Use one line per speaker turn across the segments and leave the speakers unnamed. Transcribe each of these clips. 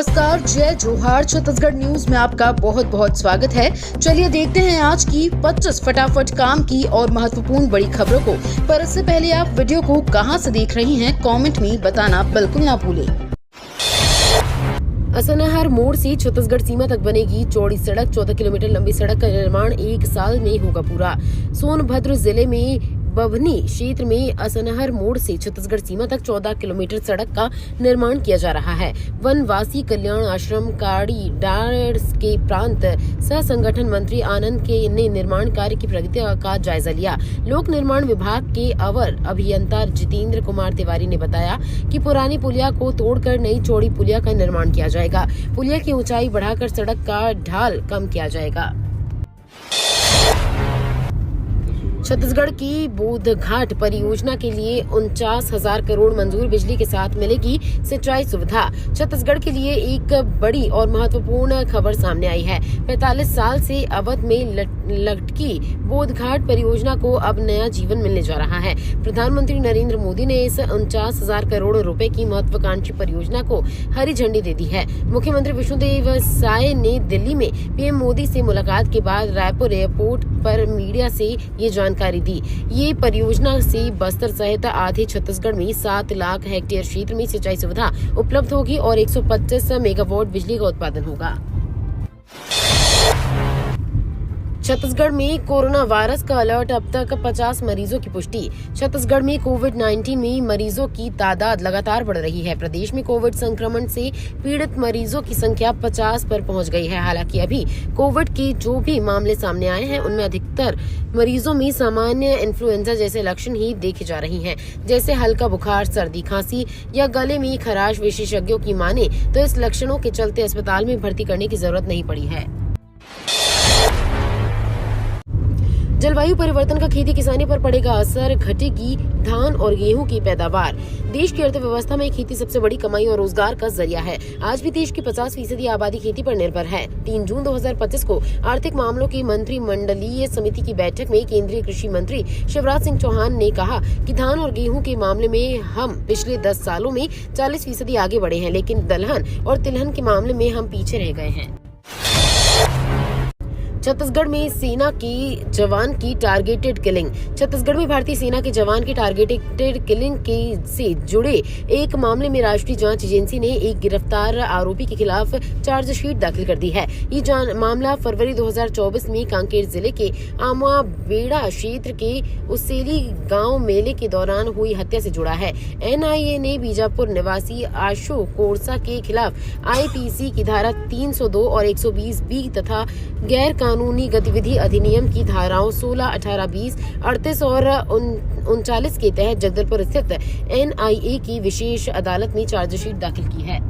नमस्कार, जय जोहार। छत्तीसगढ़ न्यूज में आपका बहुत बहुत स्वागत है। चलिए देखते हैं आज की 25 फटाफट काम की और महत्वपूर्ण बड़ी खबरों को। पर इससे पहले आप वीडियो को कहां से देख रही हैं, कमेंट में बताना बिल्कुल ना भूलें।
असनाहर मोड़ से छत्तीसगढ़ सीमा तक बनेगी चौड़ी सड़क। 14 किलोमीटर लंबी सड़क का निर्माण 1 साल में होगा पूरा। सोनभद्र जिले में बभनी क्षेत्र में असनाहर मोड़ से छत्तीसगढ़ सीमा तक 14 किलोमीटर सड़क का निर्माण किया जा रहा है। वनवासी कल्याण आश्रम काड़ी डार के प्रांत सह संगठन मंत्री आनंद के ने निर्माण कार्य की प्रगति का जायजा लिया। लोक निर्माण विभाग के अवर अभियंता जितेंद्र कुमार तिवारी ने बताया कि पुरानी पुलिया को तोड़कर नई चौड़ी पुलिया का निर्माण किया जाएगा। पुलिया की ऊंचाई बढ़ाकर सड़क का ढाल कम किया जाएगा। छत्तीसगढ़ की बोधघाट परियोजना के लिए 49,000 करोड़ मंजूर। बिजली के साथ मिलेगी सिंचाई सुविधा। छत्तीसगढ़ के लिए एक बड़ी और महत्वपूर्ण खबर सामने आई है। 45 साल से अवध में लटकी बोधघाट परियोजना को अब नया जीवन मिलने जा रहा है। प्रधानमंत्री नरेंद्र मोदी ने इस 49,000 करोड़ रुपए की महत्वाकांक्षी परियोजना को हरी झंडी दे दी है। मुख्यमंत्री विष्णुदेव साय ने दिल्ली में पीएम मोदी से मुलाकात के बाद रायपुर एयरपोर्ट पर मीडिया से ये जानकारी दी। ये परियोजना से बस्तर सहित आधे छत्तीसगढ़ में 7 लाख हेक्टेयर क्षेत्र में सिंचाई सुविधा उपलब्ध होगी और 125 मेगावाट बिजली का उत्पादन होगा। छत्तीसगढ़ में कोरोना वायरस का अलर्ट। अब तक 50 मरीजों की पुष्टि। छत्तीसगढ़ में कोविड-19 में मरीजों की तादाद लगातार बढ़ रही है। प्रदेश में कोविड संक्रमण से पीड़ित मरीजों की संख्या 50 पर पहुंच गई है। हालांकि अभी कोविड के जो भी मामले सामने आए हैं उनमें अधिकतर मरीजों में सामान्य इन्फ्लुएंजा जैसे लक्षण ही देखे जा रहे हैं, जैसे हल्का बुखार, सर्दी, खांसी या गले में खराश। विशेषज्ञों की माने तो इस लक्षणों के चलते अस्पताल में भर्ती करने की जरूरत नहीं पड़ी है। जलवायु परिवर्तन का खेती किसानी पर पड़ेगा असर। घटेगी धान और गेहूं की पैदावार। देश की अर्थव्यवस्था में खेती सबसे बड़ी कमाई और रोजगार का जरिया है। आज भी देश की 50% आबादी खेती पर निर्भर है। 3 जून 2025 को आर्थिक मामलों की मंत्रिमंडलीय समिति की बैठक में केंद्रीय कृषि मंत्री शिवराज सिंह चौहान ने कहा कि धान और गेहूं के मामले में हम पिछले 10 सालों में 40% आगे बढ़े हैं, लेकिन दलहन और तिलहन के मामले में हम पीछे रह गए हैं। छत्तीसगढ़ में सेना के जवान की टारगेटेड किलिंग। छत्तीसगढ़ में भारतीय सेना के जवान की टारगेटेड किलिंग से जुड़े एक मामले में राष्ट्रीय जांच एजेंसी ने एक गिरफ्तार आरोपी के खिलाफ चार्जशीट दाखिल कर दी है। ये मामला फरवरी 2024 में कांकेर जिले के आमा बेड़ा क्षेत्र के उसेली गांव मेले के दौरान हुई हत्या से जुड़ा है। एनआईए ने बीजापुर निवासी आशु कोरसा के खिलाफ आईपीसी की धारा 302 और 120 बी तथा गैर कानूनी गतिविधि अधिनियम की धाराओं 16, 18, 20, 38 और 39 के तहत जगदलपुर स्थित एनआईए की विशेष अदालत में चार्जशीट दाखिल की है।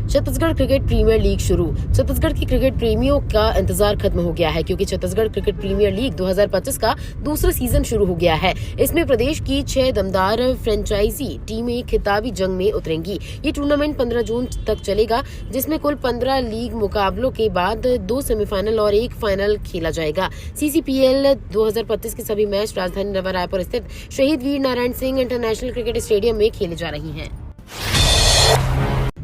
छत्तीसगढ़ क्रिकेट प्रीमियर लीग शुरू। छत्तीसगढ़ की क्रिकेट प्रेमियों का इंतजार खत्म हो गया है, क्योंकि छत्तीसगढ़ क्रिकेट प्रीमियर लीग 2025 का दूसरा सीजन शुरू हो गया है। इसमें प्रदेश की 6 दमदार फ्रेंचाइजी टीमें खिताबी जंग में उतरेंगी। ये टूर्नामेंट 15 जून तक चलेगा, जिसमें कुल 15 लीग मुकाबलों के बाद 2 सेमीफाइनल और 1 फाइनल खेला जाएगा। सीसीपीएल 2025 के सभी मैच राजधानी नवा रायपुर स्थित Shaheed Veer Narayan Singh international cricket stadium में खेले जा रही हैं।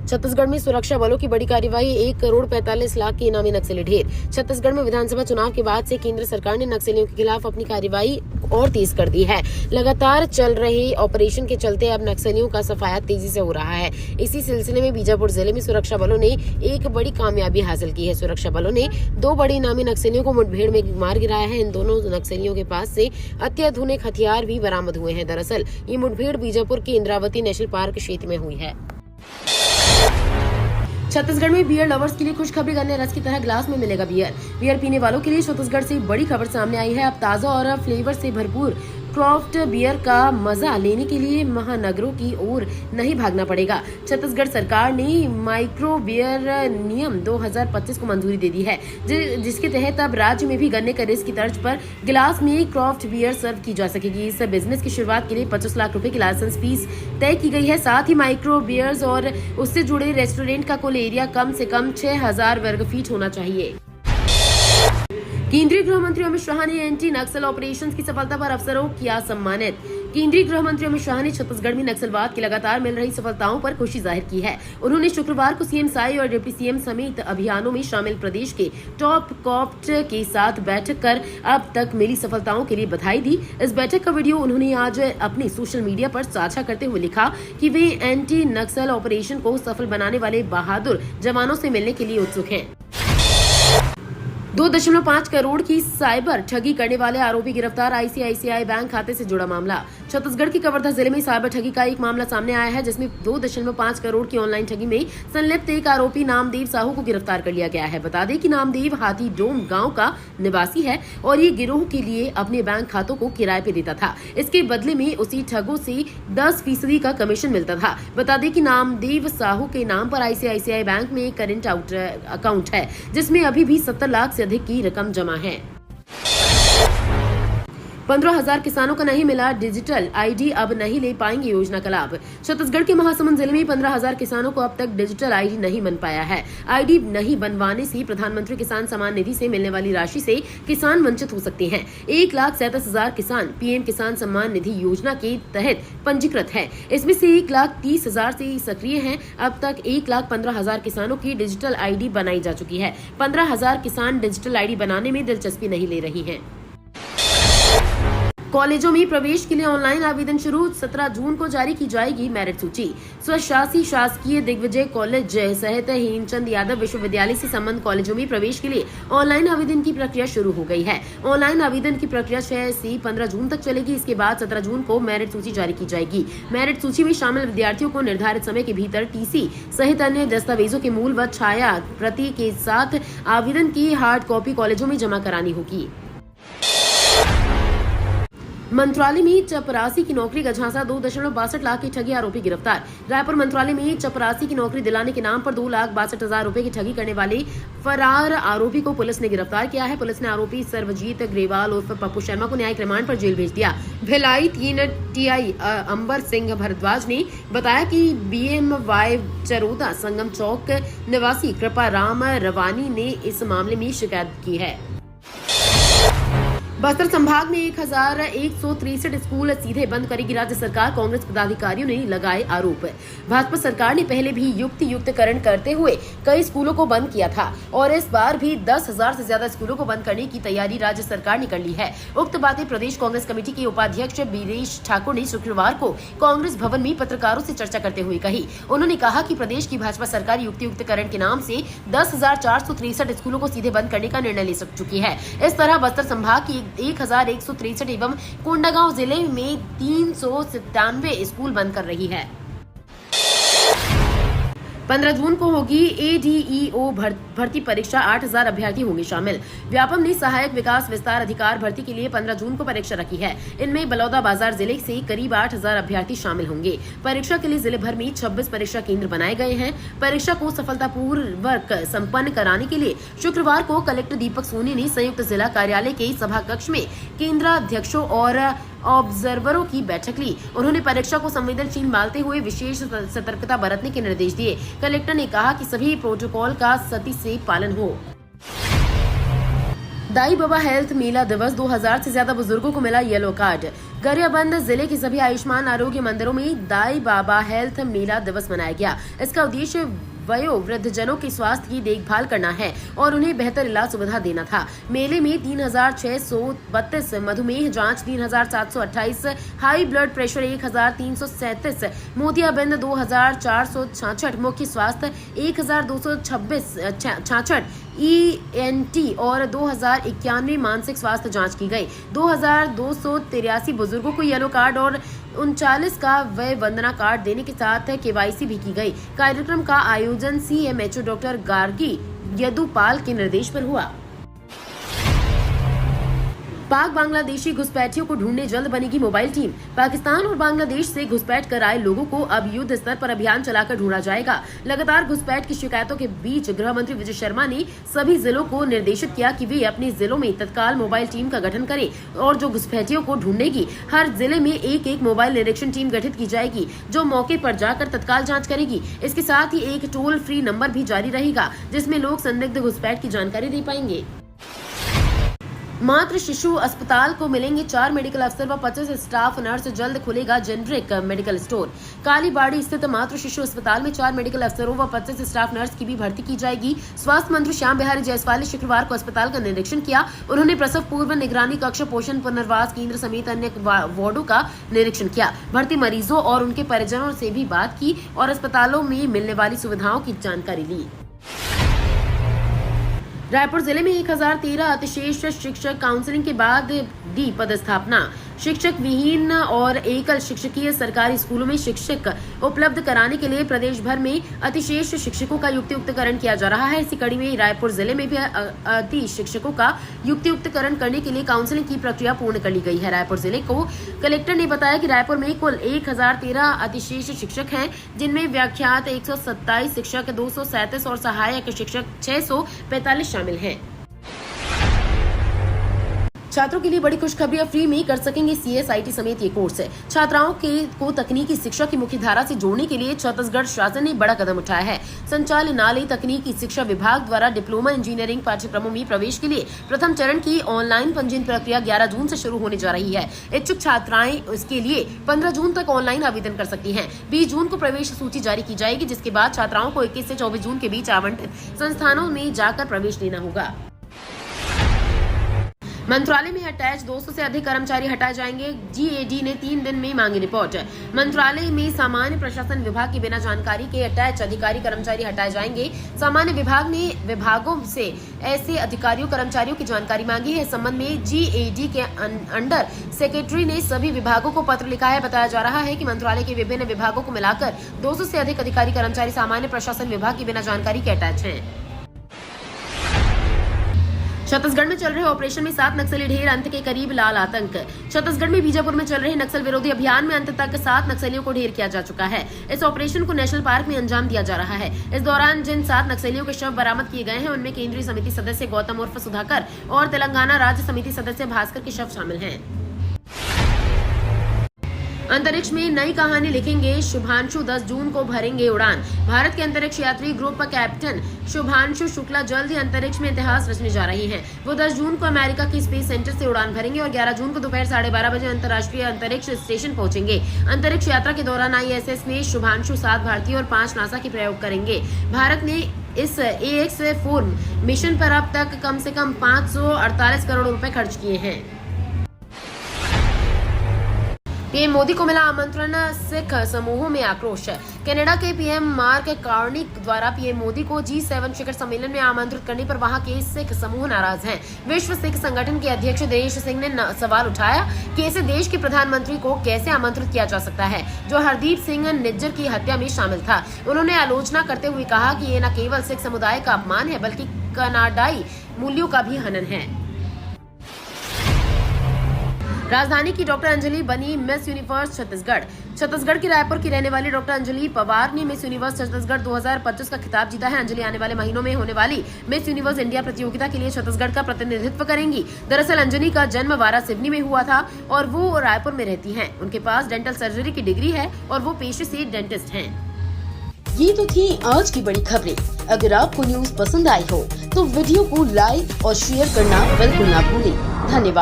छत्तीसगढ़ में सुरक्षा बलों की बड़ी कार्रवाई। 1,45,00,000 के इनामी नक्सली ढेर। छत्तीसगढ़ में विधानसभा चुनाव के बाद से केंद्र सरकार ने नक्सलियों के खिलाफ अपनी कार्रवाई और तेज कर दी है। लगातार चल रहे ऑपरेशन के चलते अब नक्सलियों का सफाया तेजी से हो रहा है। इसी सिलसिले में बीजापुर जिले में सुरक्षा बलों ने एक बड़ी कामयाबी हासिल की है। सुरक्षा बलों ने 2 बड़े इनामी नक्सलियों को मुठभेड़ में मार गिराया है। इन दोनों नक्सलियों के पास से अत्याधुनिक हथियार भी बरामद हुए हैं। दरअसल ये मुठभेड़ बीजापुर के इंद्रावती नेशनल पार्क क्षेत्र में हुई है। छत्तीसगढ़ में बियर लवर्स के लिए खुशखबरी। गन्ने रस की तरह ग्लास में मिलेगा बियर। बियर पीने वालों के लिए छत्तीसगढ़ से बड़ी खबर सामने आई है। अब ताजा और फ्लेवर से भरपूर क्राफ्ट बियर का मजा लेने के लिए महानगरों की ओर नहीं भागना पड़ेगा। छत्तीसगढ़ सरकार ने माइक्रो बियर नियम 2025 को मंजूरी दे दी है, जिसके तहत अब राज्य में भी गन्ने का रस की तर्ज पर गिलास में क्राफ्ट बियर सर्व की जा सकेगी। इस बिजनेस की शुरुआत के लिए 25 लाख रुपए की लाइसेंस फीस तय की गई है। साथ ही माइक्रो बियर्स और उससे जुड़े रेस्टोरेंट का कुल एरिया कम से कम 6,000 वर्ग फीट होना चाहिए। केंद्रीय गृह मंत्री अमित शाह ने एंटी नक्सल ऑपरेशंस की सफलता पर अफसरों किया सम्मानित। केंद्रीय गृह मंत्री अमित शाह ने छत्तीसगढ़ में नक्सलवाद की लगातार मिल रही सफलताओं पर खुशी जाहिर की है। उन्होंने शुक्रवार को सीएम साई और डिप्टी सीएम समेत अभियानों में शामिल प्रदेश के टॉप कॉप्ट के साथ बैठक कर अब तक मिली सफलताओं के लिए बधाई दी। इस बैठक का वीडियो उन्होंने आज अपने सोशल मीडिया पर साझा करते हुए लिखा कि वे एंटी नक्सल ऑपरेशन को सफल बनाने वाले बहादुर जवानों से मिलने के लिए उत्सुक हैं। 2.5 करोड़ की साइबर ठगी करने वाले आरोपी गिरफ्तार। आईसीआईसीआई बैंक खाते से जुड़ा मामला। छत्तीसगढ़ के कवर्धा जिले में साइबर ठगी का एक मामला सामने आया है, जिसमें 2.5 करोड़ की ऑनलाइन ठगी में संलिप्त एक आरोपी नामदेव साहू को गिरफ्तार कर लिया गया है। बता दें कि नामदेव हाथी डोम गांव का निवासी है और ये गिरोह के लिए अपने बैंक खातों को किराए पे देता था। इसके बदले में उसी ठगों से 10% का कमीशन मिलता था। बता दें कि नामदेव साहू के नाम पर आईसीआईसीआई बैंक में करंट अकाउंट है, जिसमें अभी भी 70 लाख से अधिक की रकम जमा है। 15,000 किसानों को नहीं मिला डिजिटल आईडी, अब नहीं ले पाएंगे योजना का लाभ। छत्तीसगढ़ के महासमुंद जिले में 15,000 किसानों को अब तक डिजिटल आईडी नहीं बन पाया है। आईडी नहीं बनवाने से प्रधानमंत्री किसान सम्मान निधि से मिलने वाली राशि से किसान वंचित हो सकते हैं। 1,37,000 किसान पीएम किसान सम्मान निधि योजना के तहत पंजीकृत है। इसमें से 1,30,000 से सक्रिय हैं। अब तक 1,15,000 किसानों की डिजिटल आईडी बनाई जा चुकी है। 15,000 किसान डिजिटल आईडी बनाने में दिलचस्पी नहीं ले रही हैं। कॉलेजों में प्रवेश के लिए ऑनलाइन आवेदन शुरू। 17 जून को जारी की जाएगी मेरिट सूची। स्वशासी शासकीय दिग्विजय कॉलेज सहित हेमचंद यादव विश्वविद्यालय से संबंध कॉलेजों में प्रवेश के लिए ऑनलाइन आवेदन की प्रक्रिया शुरू हो गई है। ऑनलाइन आवेदन की प्रक्रिया 6 से 15 जून तक चलेगी। इसके बाद 17 जून को मेरिट सूची जारी की जाएगी। मेरिट सूची में शामिल विद्यार्थियों को निर्धारित समय के भीतर टीसी सहित अन्य दस्तावेजों के मूल व छाया प्रति के साथ आवेदन की हार्ड कॉपी कॉलेजों में जमा करानी होगी। मंत्रालय में चपरासी की नौकरी का झांसा। 2.62 लाख की ठगी आरोपी गिरफ्तार। रायपुर मंत्रालय में चपरासी की नौकरी दिलाने के नाम पर 2,62,000 रुपए की ठगी करने वाले फरार आरोपी को पुलिस ने गिरफ्तार किया है। पुलिस ने आरोपी सर्वजीत ग्रेवाल उर्फ पप्पू शर्मा को न्यायिक रिमांड पर जेल भेज दिया। भिलाई 3 टीआई अंबर सिंह भारद्वाज ने बताया कि BMY चरोदा संगम चौक निवासी कृपा राम रवानी ने इस मामले में शिकायत की है। बस्तर संभाग में 1,163 स्कूल सीधे बंद करेगी राज्य सरकार। कांग्रेस पदाधिकारियों ने लगाए आरोप। भाजपा सरकार ने पहले भी युक्तिकरण करते हुए कई स्कूलों को बंद किया था और इस बार भी 10,000 से ज्यादा स्कूलों को बंद करने की तैयारी राज्य सरकार ने कर ली है। उक्त बातें प्रदेश कांग्रेस कमेटी के उपाध्यक्ष बीरेश ठाकुर ने शुक्रवार को कांग्रेस भवन में पत्रकारों से चर्चा करते हुए कही। उन्होंने कहा कि प्रदेश की भाजपा सरकार युक्तिकरण के नाम से 10,463 स्कूलों को सीधे बंद करने का निर्णय ले चुकी है। इस तरह बस्तर संभाग की 1,163 एवं कोंडागांव जिले में 397 स्कूल बंद कर रही है। 15 जून को होगी ADEO भर्ती परीक्षा। 8,000 अभ्यर्थी होंगे शामिल। व्यापम ने सहायक विकास विस्तार अधिकार भर्ती के लिए 15 जून को परीक्षा रखी है। इनमें बलौदाबाजार जिले से करीब 8,000 अभ्यर्थी शामिल होंगे। परीक्षा के लिए जिले भर में 26 परीक्षा केंद्र बनाए गए हैं। परीक्षा को सफलतापूर्वक संपन्न कराने के लिए शुक्रवार को कलेक्टर दीपक सोनी ने संयुक्त जिला कार्यालय के सभा कक्ष में केंद्राध्यक्षों और ऑब्जर्वरों की बैठक ली। उन्होंने परीक्षा को संवेदनशील मानते हुए विशेष सतर्कता बरतने के निर्देश दिए। कलेक्टर ने कहा कि सभी प्रोटोकॉल का सख्ती से पालन हो। दाई बाबा हेल्थ मेला दिवस। 2,000 से ज्यादा बुजुर्गों को मिला येलो कार्ड। गरियाबंद जिले के सभी आयुष्मान आरोग्य मंदिरों में दाई बाबा हेल्थ मेला दिवस मनाया गया। इसका उद्देश्य वयोवृद्धजनों के स्वास्थ्य की देखभाल करना है और उन्हें बेहतर इलाज सुविधा देना था। मेले में 3,632 मधुमेह जांच, 3,728 हाई ब्लड प्रेशर, 1,337 मोतियाबिंद, 2,466 मुख्य स्वास्थ्य, 1,266 ENT और 2,091 मानसिक स्वास्थ्य जांच की गई। 2,283 बुजुर्गों को येलो कार्ड और 39 का वय वंदना कार्ड देने के साथ KYC भी की गई। कार्यक्रम का आयोजन CMHO डॉक्टर गार्गी यदुपाल के निर्देश पर हुआ। पाक बांग्लादेशी घुसपैठियों को ढूंढने जल्द बनेगी मोबाइल टीम। पाकिस्तान और बांग्लादेश से घुसपैठ कर आए लोगों को अब युद्ध स्तर पर अभियान चलाकर ढूंढा जाएगा। लगातार घुसपैठ की शिकायतों के बीच गृह मंत्री विजय शर्मा ने सभी जिलों को निर्देशित किया कि वे अपने जिलों में तत्काल मोबाइल टीम का गठन करें और जो घुसपैठियों को ढूंढेगी, हर जिले में एक मोबाइल निरीक्षण टीम गठित की जाएगी जो मौके पर जाकर तत्काल जाँच करेगी। इसके साथ ही एक टोल फ्री नंबर भी जारी रहेगा जिसमें लोग संदिग्ध घुसपैठ की जानकारी दे पाएंगे। मातृ शिशु अस्पताल को मिलेंगे 4 मेडिकल अफसर व 25 स्टाफ नर्स। जल्द खुलेगा जेनरिक मेडिकल स्टोर। कालीबाड़ी स्थित मातृ शिशु अस्पताल में 4 मेडिकल अफसरों व 25 स्टाफ नर्स की भी भर्ती की जाएगी। स्वास्थ्य मंत्री श्याम बिहारी जायसवाल ने शुक्रवार को अस्पताल का निरीक्षण किया। उन्होंने प्रसव पूर्व निगरानी कक्ष, पोषण पुनर्वास केंद्र समेत अन्य वार्डों का निरीक्षण किया। भर्ती मरीजों और उनके परिजनों से भी बात की और अस्पतालों में मिलने वाली सुविधाओं की जानकारी ली। रायपुर जिले में 1013 अतिशेष शिक्षक काउंसलिंग के बाद दी पदस्थापना। शिक्षक विहीन और एकल शिक्षकीय सरकारी स्कूलों में शिक्षक उपलब्ध कराने के लिए प्रदेश भर में अतिशेष शिक्षकों का युक्तियुक्तकरण किया जा रहा है। इसी कड़ी में रायपुर जिले में भी अति शिक्षकों का युक्तियुक्तकरण करने के लिए काउंसलिंग की प्रक्रिया पूर्ण कर ली गई है। रायपुर जिले को कलेक्टर ने बताया कि रायपुर में कुल 1013 अतिशेष शिक्षक हैं, जिनमें व्याख्यात 127 शिक्षक, 237 और सहायक शिक्षक 645 शामिल हैं। छात्रों के लिए बड़ी खुशखबरी, अब फ्री में कर सकेंगे CSIT समेत ये कोर्स। छात्राओं को तकनीकी शिक्षा की मुख्य धारा से जोड़ने के लिए छत्तीसगढ़ शासन ने बड़ा कदम उठाया है। संचालनालय तकनीकी शिक्षा विभाग द्वारा डिप्लोमा इंजीनियरिंग पाठ्यक्रमों में प्रवेश के लिए प्रथम चरण की ऑनलाइन पंजीयन प्रक्रिया 11 जून से शुरू होने जा रही है। इच्छुक छात्राएं इसके लिए 15 जून तक ऑनलाइन आवेदन कर सकती हैं। 20 जून को प्रवेश सूची जारी की जाएगी, जिसके बाद छात्राओं को 21 से 24 जून के बीच आवंटित संस्थानों में जाकर प्रवेश लेना होगा। मंत्रालय में अटैच 200 से अधिक कर्मचारी हटाए जाएंगे। GAD ने 3 दिन में मांगी रिपोर्ट। मंत्रालय में सामान्य प्रशासन विभाग की बिना जानकारी के अटैच अधिकारी कर्मचारी हटाए जाएंगे। सामान्य विभाग ने विभागों से ऐसे अधिकारियों कर्मचारियों की जानकारी मांगी है। इस संबंध में GAD के अंडर सेक्रेटरी ने सभी विभागों को पत्र लिखा है। बताया जा रहा है कि मंत्रालय के विभिन्न विभागों को मिलाकर 200 से अधिक अधिकारी कर्मचारी सामान्य प्रशासन विभाग की बिना जानकारी के अटैच हैं। छत्तीसगढ़ में चल रहे ऑपरेशन में 7 नक्सली ढेर, अंत के करीब लाल आतंक। छत्तीसगढ़ में बीजापुर में चल रहे नक्सल विरोधी अभियान में अंत तक 7 नक्सलियों को ढेर किया जा चुका है। इस ऑपरेशन को नेशनल पार्क में अंजाम दिया जा रहा है। इस दौरान जिन 7 नक्सलियों के शव बरामद किए गए हैं, उनमें केंद्रीय समिति सदस्य गौतम उर्फ सुधाकर और तेलंगाना राज्य समिति सदस्य भास्कर के शव शामिल हैं। अंतरिक्ष में नई कहानी लिखेंगे शुभांशु, 10 जून को भरेंगे उड़ान। भारत के अंतरिक्ष यात्री ग्रुप कैप्टन शुभांशु शुक्ला जल्द ही अंतरिक्ष में इतिहास रचने जा रही हैं। वो 10 जून को अमेरिका के स्पेस सेंटर से उड़ान भरेंगे और 11 जून को दोपहर 12:30 बजे अंतर्राष्ट्रीय अंतरिक्ष स्टेशन पहुंचेंगे। अंतरिक्ष यात्रा के दौरान ISS में शुभांशु 7 भारतीय और 5 नासा के प्रयोग करेंगे। भारत ने इस AX4 मिशन पर अब तक कम से कम 548 करोड़ रुपए खर्च किए हैं। पीएम मोदी को मिला आमंत्रण, सिख समूहों में आक्रोश। कनाडा के PM मार्क कार्नी द्वारा पीएम मोदी को G7 शिखर सम्मेलन में आमंत्रित करने पर वहां के सिख समूह नाराज हैं। विश्व सिख संगठन के अध्यक्ष दिनेश सिंह ने सवाल उठाया कि ऐसे देश के प्रधानमंत्री को कैसे आमंत्रित किया जा सकता है जो हरदीप सिंह निज्जर की हत्या में शामिल था। उन्होंने आलोचना करते हुए कहा कि ये न केवल सिख समुदाय का अपमान है, बल्कि कनाडाई मूल्यों का भी हनन है। राजधानी की डॉक्टर अंजलि बनी मिस यूनिवर्स छत्तीसगढ़। छत्तीसगढ़ के रायपुर की रहने वाली डॉक्टर अंजलि पवार ने मिस यूनिवर्स छत्तीसगढ़ 2025 का खिताब जीता है। अंजलि आने वाले महीनों में होने वाली मिस यूनिवर्स इंडिया प्रतियोगिता के लिए छत्तीसगढ़ का प्रतिनिधित्व करेंगी। दरअसल अंजलि का जन्म वारासिवनी में हुआ था और वो रायपुर में रहती हैं। उनके पास डेंटल सर्जरी की डिग्री है और वो पेशे से डेंटिस्ट हैं।
ये तो थी आज की बड़ी खबरें। अगर आपको न्यूज पसंद आई हो तो वीडियो को लाइक और शेयर करना बिल्कुल ना भूलें। धन्यवाद।